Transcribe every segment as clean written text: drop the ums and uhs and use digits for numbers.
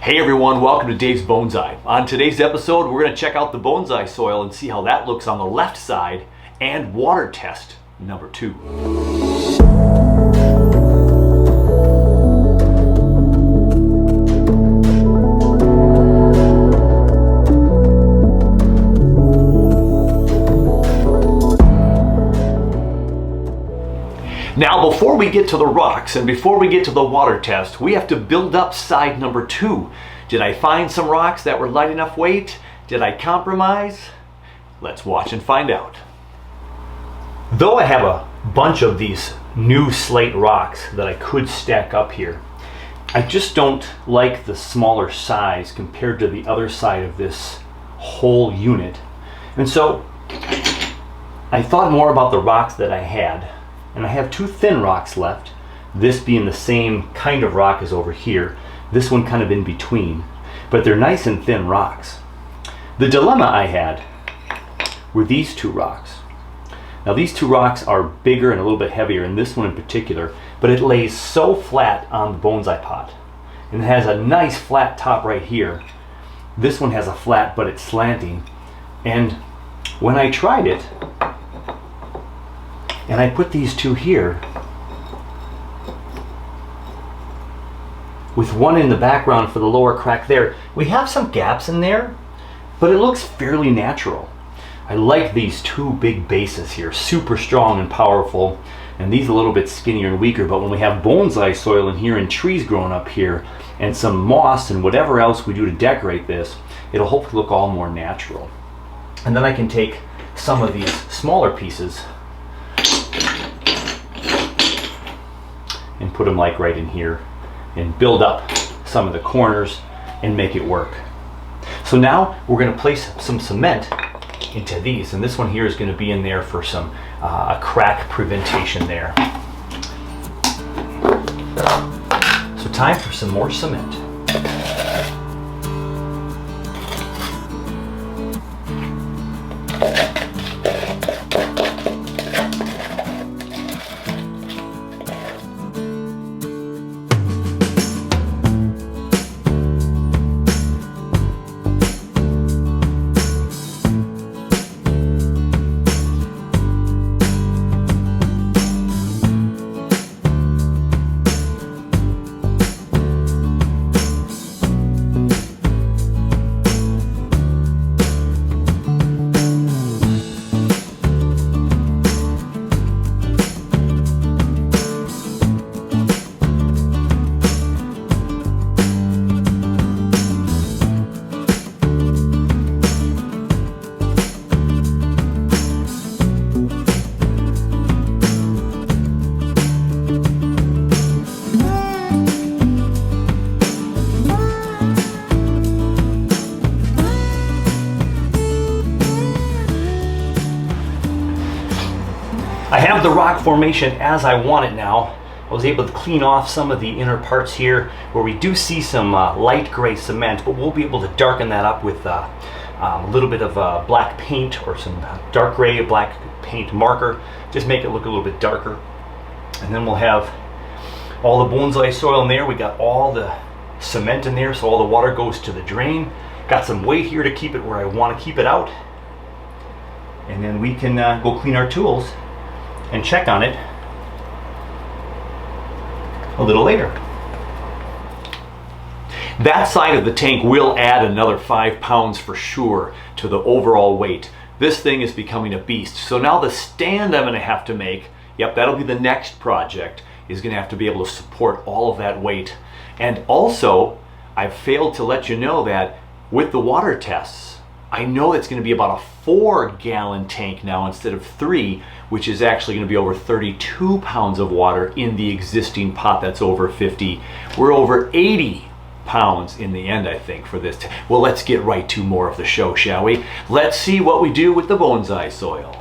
Hey everyone, welcome to Dave's Bonsai. On today's episode, we're going to check out the bonsai soil and see how that looks on the left side and water test number 2. Now, before we get to the rocks and before we get to the water test, we have to build up side number 2. Did I find some rocks that were light enough weight? Did I compromise? Let's watch and find out. Though I have a bunch of these new slate rocks that I could stack up here, I just don't like the smaller size compared to the other side of this whole unit. And so I thought more about the rocks that I had. And I have 2 thin rocks left, this being the same kind of rock as over here, this one kind of in between, but they're nice and thin rocks. The dilemma I had were these 2 rocks. Now these 2 rocks are bigger and a little bit heavier, and this one in particular, but it lays so flat on the bonsai pot. And it has a nice flat top right here. This one has a flat, but it's slanting. And when I tried it, and I put these 2 here, with one in the background for the lower crack there. We have some gaps in there, but it looks fairly natural. I like these 2 big bases here, super strong and powerful, and these a little bit skinnier and weaker, but when we have bonsai soil in here and trees growing up here, and some moss and whatever else we do to decorate this, it'll hopefully look all more natural. And then I can take some of these smaller pieces and put them like right in here and build up some of the corners and make it work. So now we're going to place some cement into these, and this one here is going to be in there for some a crack prevention there. So time for some more cement. I have the rock formation as I want it now. I was able to clean off some of the inner parts here where we do see some light gray cement, but we'll be able to darken that up with a little bit of black paint or some dark gray black paint marker. Just make it look a little bit darker. And then we'll have all the bonsai soil in there. We got all the cement in there, so all the water goes to the drain. Got some weight here to keep it where I want to keep it out. And then we can go clean our tools and check on it a little later. That side of the tank will add another 5 pounds for sure to the overall weight. This thing is becoming a beast. So now the stand I'm going to have to make, yep, that'll be the next project, is going to have to be able to support all of that weight. And also, I've failed to let you know that with the water tests, I know it's going to be about a 4-gallon tank now instead of 3, which is actually going to be over 32 pounds of water in the existing pot that's over 50. We're over 80 pounds in the end, I think, for this. Well, let's get right to more of the show, shall we? Let's see what we do with the bonsai soil.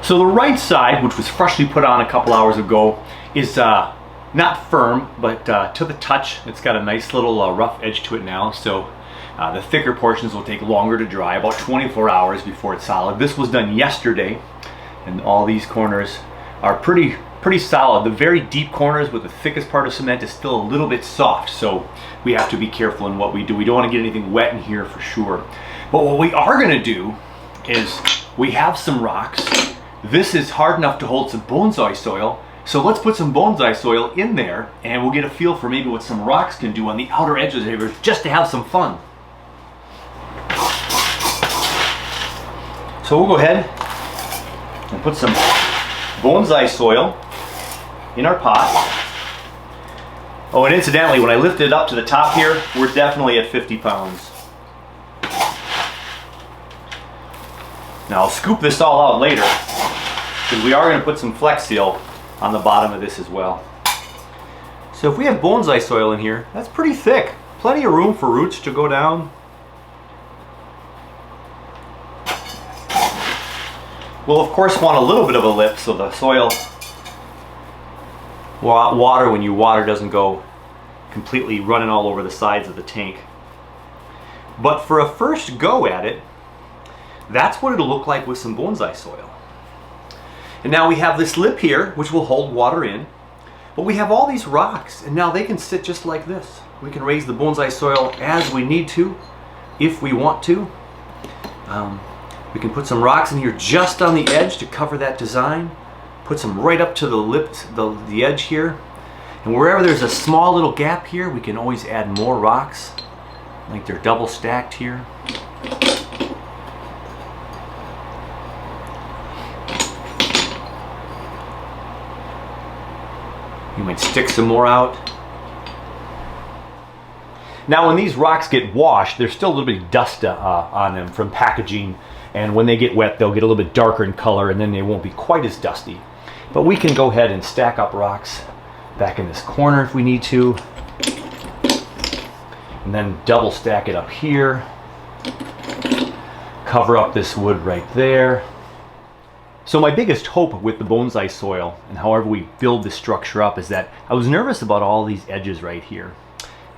So the right side, which was freshly put on a couple hours ago, is not firm, but to the touch. It's got a nice little rough edge to it now, so the thicker portions will take longer to dry, about 24 hours before it's solid. This was done yesterday, and all these corners are pretty pretty solid. The very deep corners with the thickest part of cement is still a little bit soft, so we have to be careful in what we do. We don't want to get anything wet in here for sure. But what we are going to do is we have some rocks. This is hard enough to hold some bonsai soil, so let's put some bonsai soil in there and we'll get a feel for maybe what some rocks can do on the outer edges here, just to have some fun. So we'll go ahead and put some bonsai soil in our pot. Oh, and incidentally, when I lift it up to the top here, we're definitely at 50 pounds. Now I'll scoop this all out later, because we are going to put some Flex Seal on the bottom of this as well. So if we have bonsai soil in here, that's pretty thick. Plenty of room for roots to go down. We'll of course want a little bit of a lip so the soil, water when you water doesn't go completely running all over the sides of the tank. But for a first go at it, that's what it'll look like with some bonsai soil. And now we have this lip here, which will hold water in, but we have all these rocks, and now they can sit just like this. We can raise the bonsai soil as we need to, if we want to. We can put some rocks in here just on the edge to cover that design. Put some right up to the lip, the edge here. And wherever there's a small little gap here, we can always add more rocks, like they're double stacked here. You might stick some more out. Now when these rocks get washed, there's still a little bit of dust on them from packaging, and when they get wet they'll get a little bit darker in color and then they won't be quite as dusty. But we can go ahead and stack up rocks back in this corner if we need to, and then double stack it up here, cover up this wood right there. So my biggest hope with the bonsai soil and however we build this structure up is that I was nervous about all these edges right here.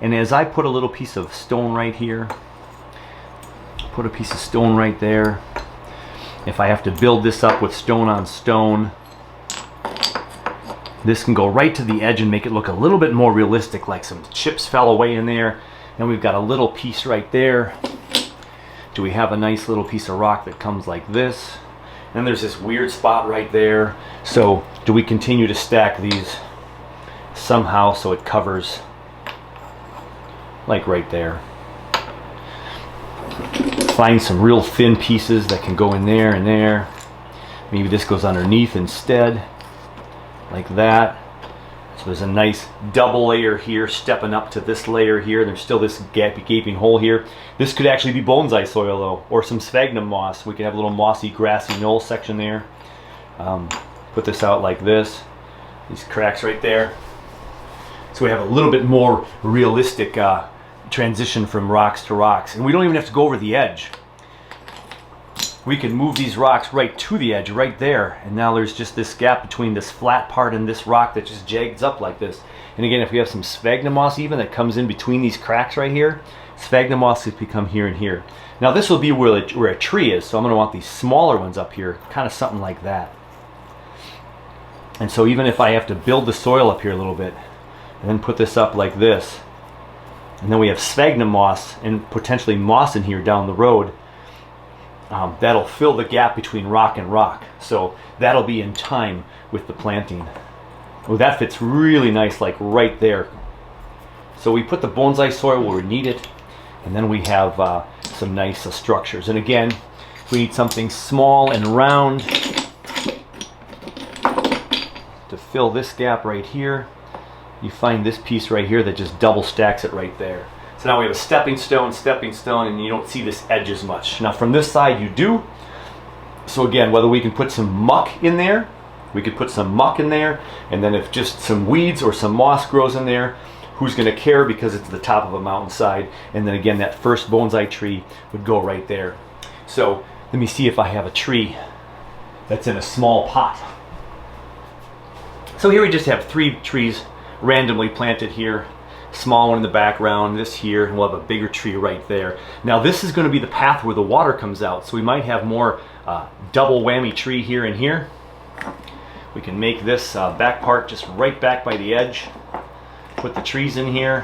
And as I put a little piece of stone right here, put a piece of stone right there, if I have to build this up with stone on stone, this can go right to the edge and make it look a little bit more realistic, like some chips fell away in there. And we've got a little piece right there. Do we have a nice little piece of rock that comes like this? And there's this weird spot right there. So do we continue to stack these somehow so it covers like right there? Find some real thin pieces that can go in there and there. Maybe this goes underneath instead, like that. So there's a nice double layer here stepping up to this layer here. There's still this gaping hole here. This could actually be bonsai soil though, or some sphagnum moss. We could have a little mossy grassy knoll section there. Put this out like this. These cracks right there. So we have a little bit more realistic transition from rocks to rocks. And we don't even have to go over the edge. We can move these rocks right to the edge right there, and now there's just this gap between this flat part and this rock that just jags up like this. And again, if we have some sphagnum moss even that comes in between these cracks right here, sphagnum moss has become here and here. Now this will be where a tree is, so I'm going to want these smaller ones up here, kind of something like that. And so even if I have to build the soil up here a little bit, and then put this up like this, and then we have sphagnum moss and potentially moss in here down the road, that'll fill the gap between rock and rock. So that'll be in time with the planting. Oh, that fits really nice, like right there. So we put the bonsai soil where we need it, and then we have some nice structures. And again, we need something small and round to fill this gap right here. You find this piece right here that just double stacks it right there. So now we have a stepping stone, and you don't see this edge as much. Now from this side you do. So again, whether we can put some muck in there, we could put some muck in there, and then if just some weeds or some moss grows in there, who's going to care, because it's the top of a mountainside. And then again, that first bonsai tree would go right there. So let me see if I have a tree that's in a small pot. So here we just have 3 trees randomly planted here. Small one in the background, this here, and we'll have a bigger tree right there. Now this is going to be the path where the water comes out, so we might have more double whammy tree here and here. We can make this back part just right back by the edge. Put the trees in here.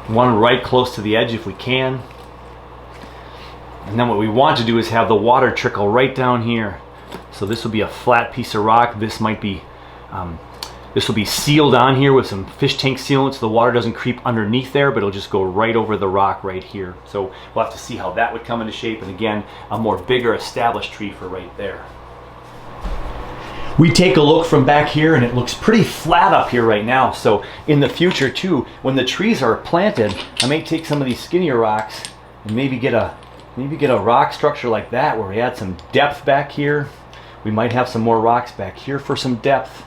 One right close to the edge if we can. And then what we want to do is have the water trickle right down here. So this will be a flat piece of rock. This might be, this will be sealed on here with some fish tank sealant so the water doesn't creep underneath there, but it'll just go right over the rock right here. So we'll have to see how that would come into shape. And again, a more bigger established tree for right there. We take a look from back here and it looks pretty flat up here right now. So in the future too, when the trees are planted, I may take some of these skinnier rocks and maybe get a rock structure like that where we add some depth back here. We might have some more rocks back here for some depth.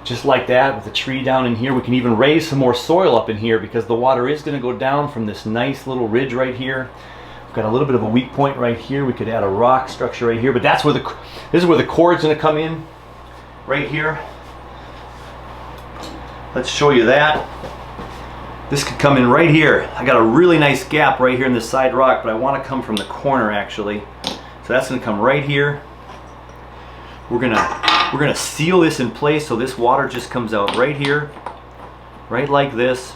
Just like that with the tree down in here. We can even raise some more soil up in here because the water is going to go down from this nice little ridge right here. We've got a little bit of a weak point right here. We could add a rock structure right here, but that's where this is where the cord's going to come in, right here. Let's show you that. This could come in right here. I got a really nice gap right here in this side rock, but I want to come from the corner actually. So that's going to come right here. We're gonna seal this in place so this water just comes out right here, right like this,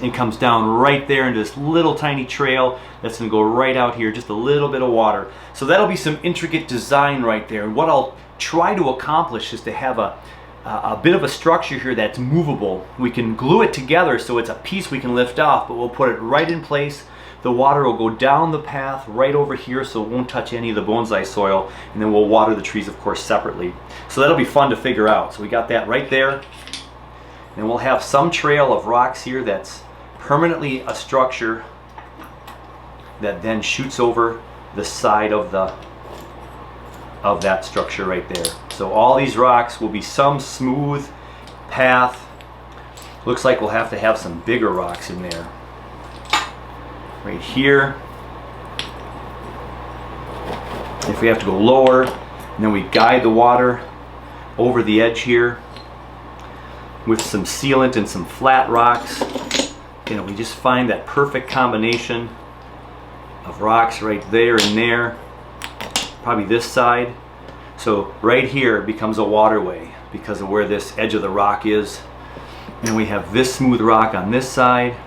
and comes down right there into this little tiny trail that's going to go right out here, just a little bit of water. So that'll be some intricate design right there. And what I'll try to accomplish is to have a bit of a structure here that's movable. We can glue it together so it's a piece we can lift off, but we'll put it right in place. The water will go down the path right over here so it won't touch any of the bonsai soil, and then we'll water the trees of course separately. So that'll be fun to figure out. So we got that right there, and we'll have some trail of rocks here that's permanently a structure that then shoots over the side of that structure right there. So all these rocks will be some smooth path. Looks like we'll have to have some bigger rocks in there. Right here. If we have to go lower, and then we guide the water over the edge here with some sealant and some flat rocks. You know, we just find that perfect combination of rocks right there and there. Probably this side. So right here becomes a waterway because of where this edge of the rock is. And we have this smooth rock on this side.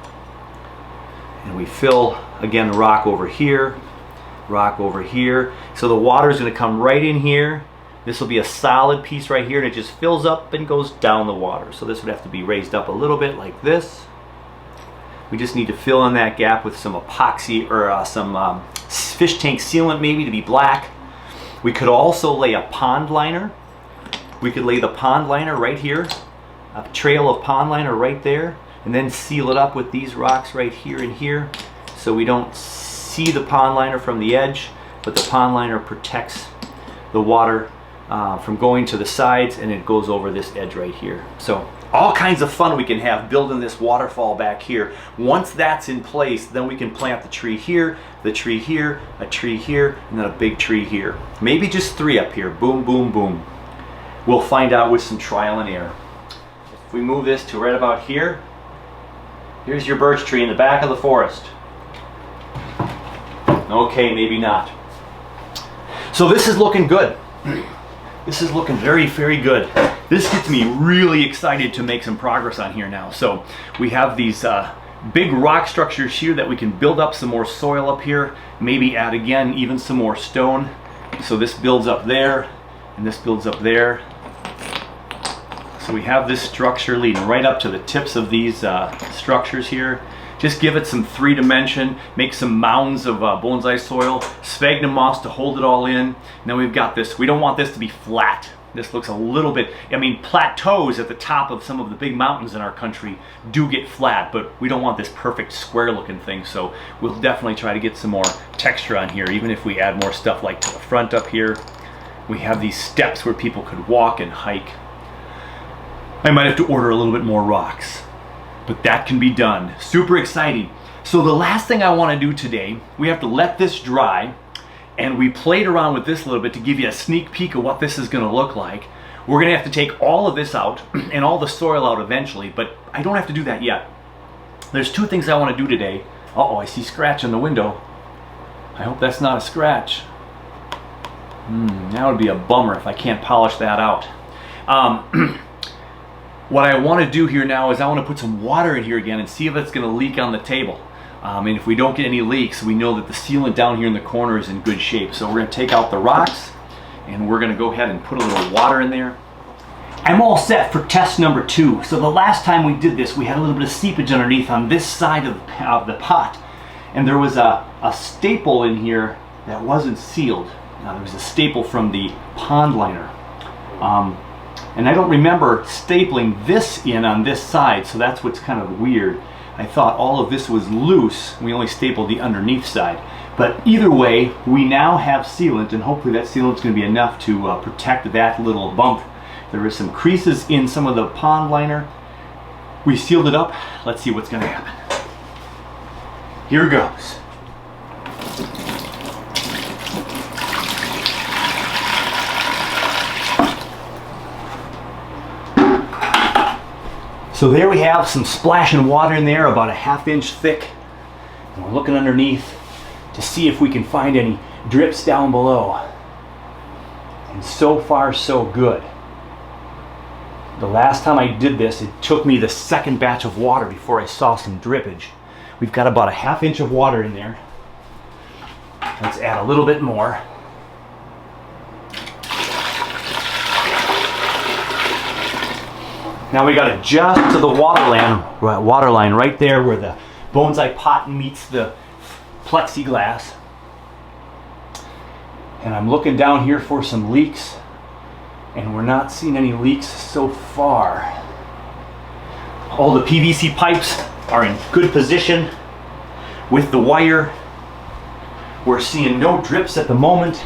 And we fill, again, rock over here, rock over here. So the water is going to come right in here. This will be a solid piece right here, and it just fills up and goes down the water. So this would have to be raised up a little bit like this. We just need to fill in that gap with some epoxy or some fish tank sealant maybe to be black. We could also lay a pond liner. We could lay the pond liner right here, a trail of pond liner right there, and then seal it up with these rocks right here and here so we don't see the pond liner from the edge, but the pond liner protects the water from going to the sides, and it goes over this edge right here. So all kinds of fun we can have building this waterfall back here. Once that's in place, then we can plant the tree here, a tree here, and then a big tree here. Maybe just 3 up here. Boom, boom, boom. We'll find out with some trial and error. If we move this to right about here, here's your birch tree in the back of the forest. Okay, maybe not. So this is looking good. This is looking very, very good. This gets me really excited to make some progress on here now. So we have these big rock structures here that we can build up some more soil up here. Maybe add again even some more stone. So this builds up there, and this builds up there. So we have this structure leading right up to the tips of these structures here. Just give it some 3-dimension, make some mounds of bonsai soil, sphagnum moss to hold it all in. Now we've got this, we don't want this to be flat. This looks a little bit, I mean, plateaus at the top of some of the big mountains in our country do get flat, but we don't want this perfect square looking thing, so we'll definitely try to get some more texture on here, even if we add more stuff like to the front up here. We have these steps where people could walk and hike. I might have to order a little bit more rocks, but that can be done. Super exciting. So the last thing I want to do today, we have to let this dry, and we played around with this a little bit to give you a sneak peek of what this is going to look like. We're going to have to take all of this out and all the soil out eventually, but I don't have to do that yet. There's 2 things I want to do today. Uh-oh, I see scratch in the window. I hope that's not a scratch. That would be a bummer if I can't polish that out. What I want to do here now is I want to put some water in here again and see if it's going to leak on the table. And if we don't get any leaks, we know that the sealant down here in the corner is in good shape. So we're going to take out the rocks and we're going to go ahead and put a little water in there. I'm all set for test number 2. So the last time we did this, we had a little bit of seepage underneath on this side of the pot. And there was a staple in here that wasn't sealed. There was a staple from the pond liner. And I don't remember stapling this in on this side, so that's what's kind of weird. I thought all of this was loose. We only stapled the underneath side. But either way, we now have sealant, and hopefully that sealant's going to be enough to protect that little bump. There is some creases in some of the pond liner. We sealed it up. Let's see what's going to happen. Here goes. So there we have some splashing water in there, about a ½ inch thick. And we're looking underneath to see if we can find any drips down below. And so far, so good. The last time I did this, it took me the second batch of water before I saw some drippage. We've got about a ½ inch of water in there. Let's add a little bit more. Now we got it just to the water line right there where the bonsai pot meets the plexiglass. And I'm looking down here for some leaks, and we're not seeing any leaks so far. All the PVC pipes are in good position with the wire. We're seeing no drips at the moment.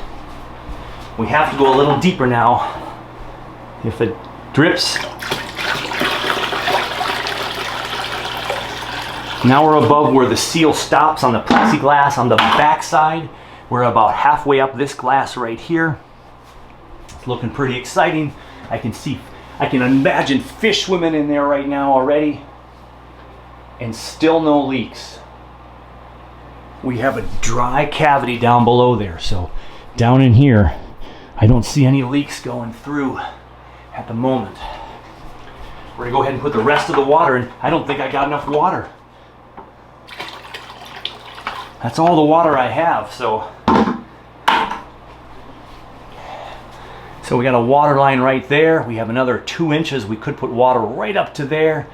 We have to go a little deeper now. If it drips, now we're above where the seal stops on the plexiglass on the back side. We're about halfway up this glass right here. It's looking pretty exciting. I can imagine fish swimming in there right now already, and still no leaks. We have a dry cavity down below there, so down in here I don't see any leaks going through at the moment. We're gonna go ahead and put the rest of the water in. I don't think I got enough water. That's all the water I have, so we got a water line right there. We have another 2 inches. We could put water right up to there.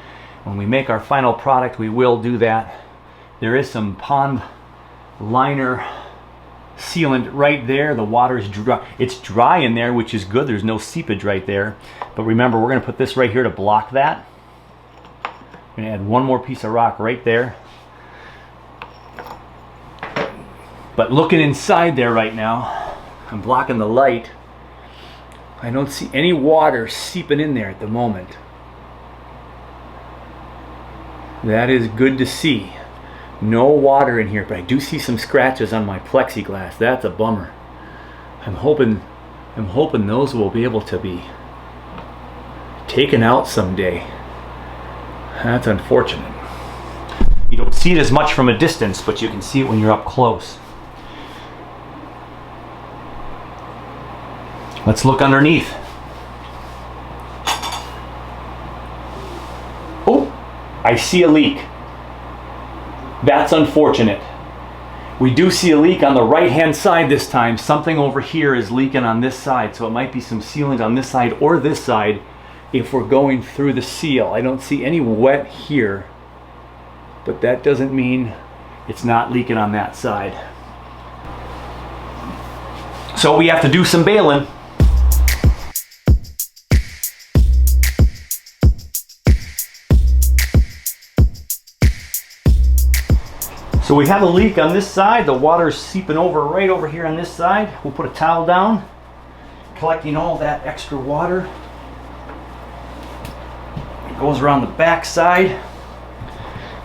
When we make our final product, we will do that. There is some pond liner sealant right there. The water is dry. It's dry in there, which is good. There's no seepage right there. But remember, we're going to put this right here to block that. We're going to add one more piece of rock right there. But looking inside there right now, I'm blocking the light. I don't see any water seeping in there at the moment. That is good to see. No water in here, but I do see some scratches on my plexiglass. That's a bummer. I'm hoping those will be able to be taken out someday. That's unfortunate. You don't see it as much from a distance, but you can see it when you're up close. Let's look underneath. Oh, I see a leak. That's unfortunate. We do see a leak on the right-hand side this time. Something over here is leaking on this side, so it might be some sealant on this side or this side if we're going through the seal. I don't see any wet here, but that doesn't mean it's not leaking on that side. So we have to do some bailing. So we have a leak on this side. The water is seeping over right over here on this side. We'll put a towel down, collecting all that extra water. It goes around the back side.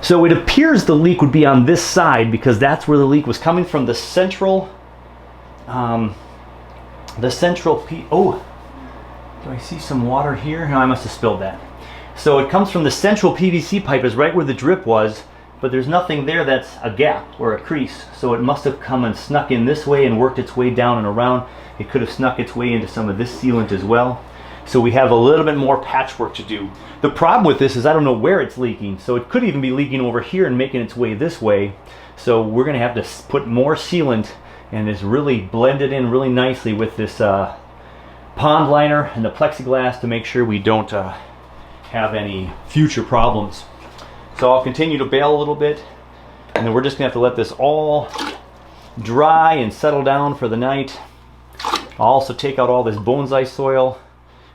So it appears the leak would be on this side because that's where the leak was coming from. The central oh, do I see some water here? No, I must have spilled that. So it comes from the central PVC pipe is right where the drip was. but there's nothing there that's a gap or a crease, so it must have come and snuck in this way and worked its way down and around. It could have snuck its way into some of this sealant as well. So we have a little bit more patchwork to do. The problem with this is I don't know where it's leaking, so it could even be leaking over here and making its way this way. So we're going to have to put more sealant and it's really blended in really nicely with this pond liner and the plexiglass to make sure we don't have any future problems. So I'll continue to bale a little bit, and then we're just going to have to let this all dry and settle down for the night. I'll also take out all this bonsai soil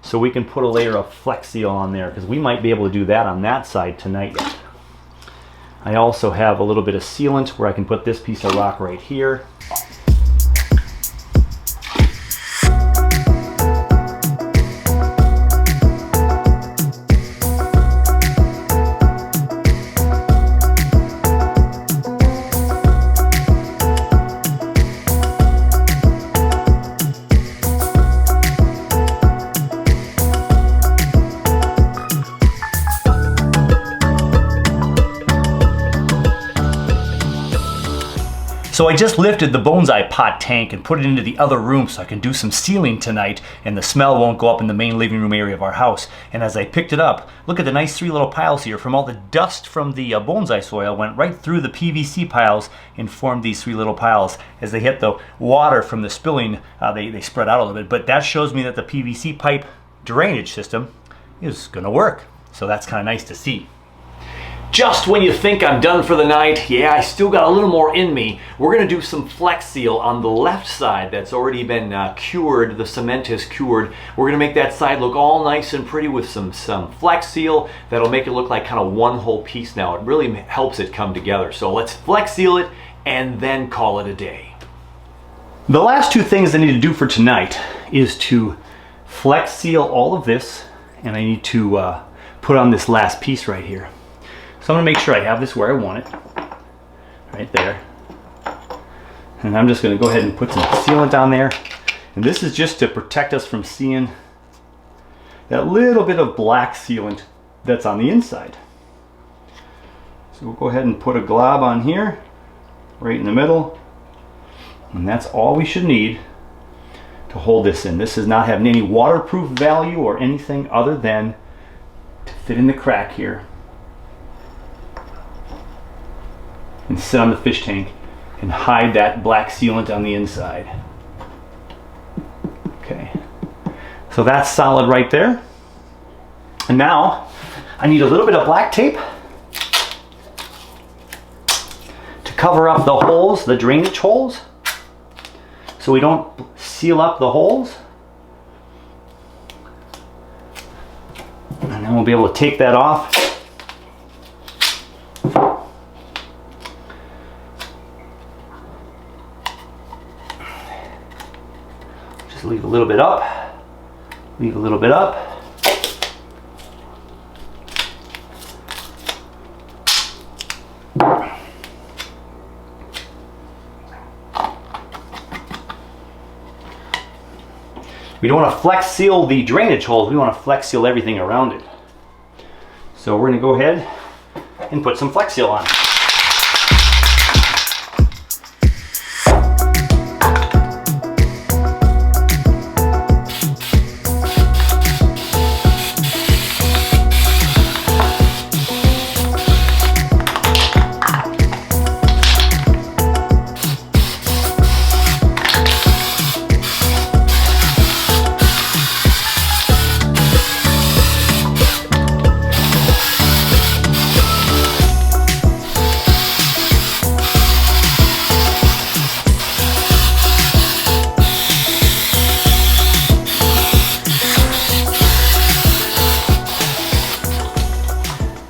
so we can put a layer of Flex Seal on there, because we might be able to do that on that side tonight. I also have a little bit of sealant where I can put this piece of rock right here. So I just lifted the bonsai pot tank and put it into the other room so I can do some sealing tonight and the smell won't go up in the main living room area of our house. And as I picked it up, look at the nice 3 little piles here. From all the dust from the bonsai soil went right through the PVC piles and formed these 3 little piles. As they hit the water from the spilling, they spread out a little bit. But that shows me that the PVC pipe drainage system is gonna work. So that's kind of nice to see. Just when you think I'm done for the night, yeah, I still got a little more in me. We're gonna do some Flex Seal on the left side that's already been cured. The cement is cured. We're gonna make that side look all nice and pretty with some Flex Seal that'll make it look like kind of one whole piece now. It really helps it come together. So let's Flex Seal it and then call it a day. The last 2 things I need to do for tonight is to Flex Seal all of this, and I need to put on this last piece right here. So I'm going to make sure I have this where I want it, right there. And I'm just going to go ahead and put some sealant on there. And this is just to protect us from seeing that little bit of black sealant that's on the inside. So we'll go ahead and put a glob on here, right in the middle. And that's all we should need to hold this in. This is not having any waterproof value or anything other than to fit in the crack here and sit on the fish tank and hide that black sealant on the inside. Okay, so that's solid right there. And now I need a little bit of black tape to cover up the holes, the drainage holes, so we don't seal up the holes. And then we'll be able to take that off. Leave a little bit up, leave a little bit up. We don't want to Flex Seal the drainage holes, we want to Flex Seal everything around it. So we're going to go ahead and put some Flex Seal on.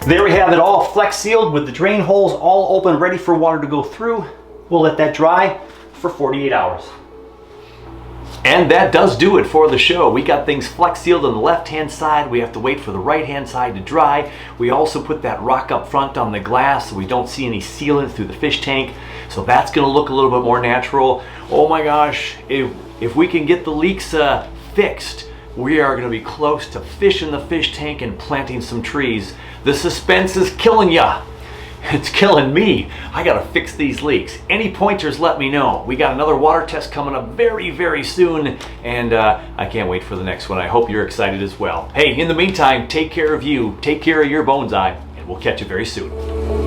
There we have it all Flex Sealed with the drain holes all open, ready for water to go through. We'll let that dry for 48 hours. And that does do it for the show. We got things Flex Sealed on the left hand side. We have to wait for the right hand side to dry. We also put that rock up front on the glass so we don't see any sealant through the fish tank. So that's gonna look a little bit more natural. Oh my gosh, if we can get the leaks fixed, we are gonna be close to fishing the fish tank and planting some trees. The suspense is killing ya. It's killing me. I gotta fix these leaks. Any pointers, let me know. We got another water test coming up very, very soon, and I can't wait for the next one. I hope you're excited as well. Hey, in the meantime, take care of you, take care of your bonsai, and we'll catch you very soon.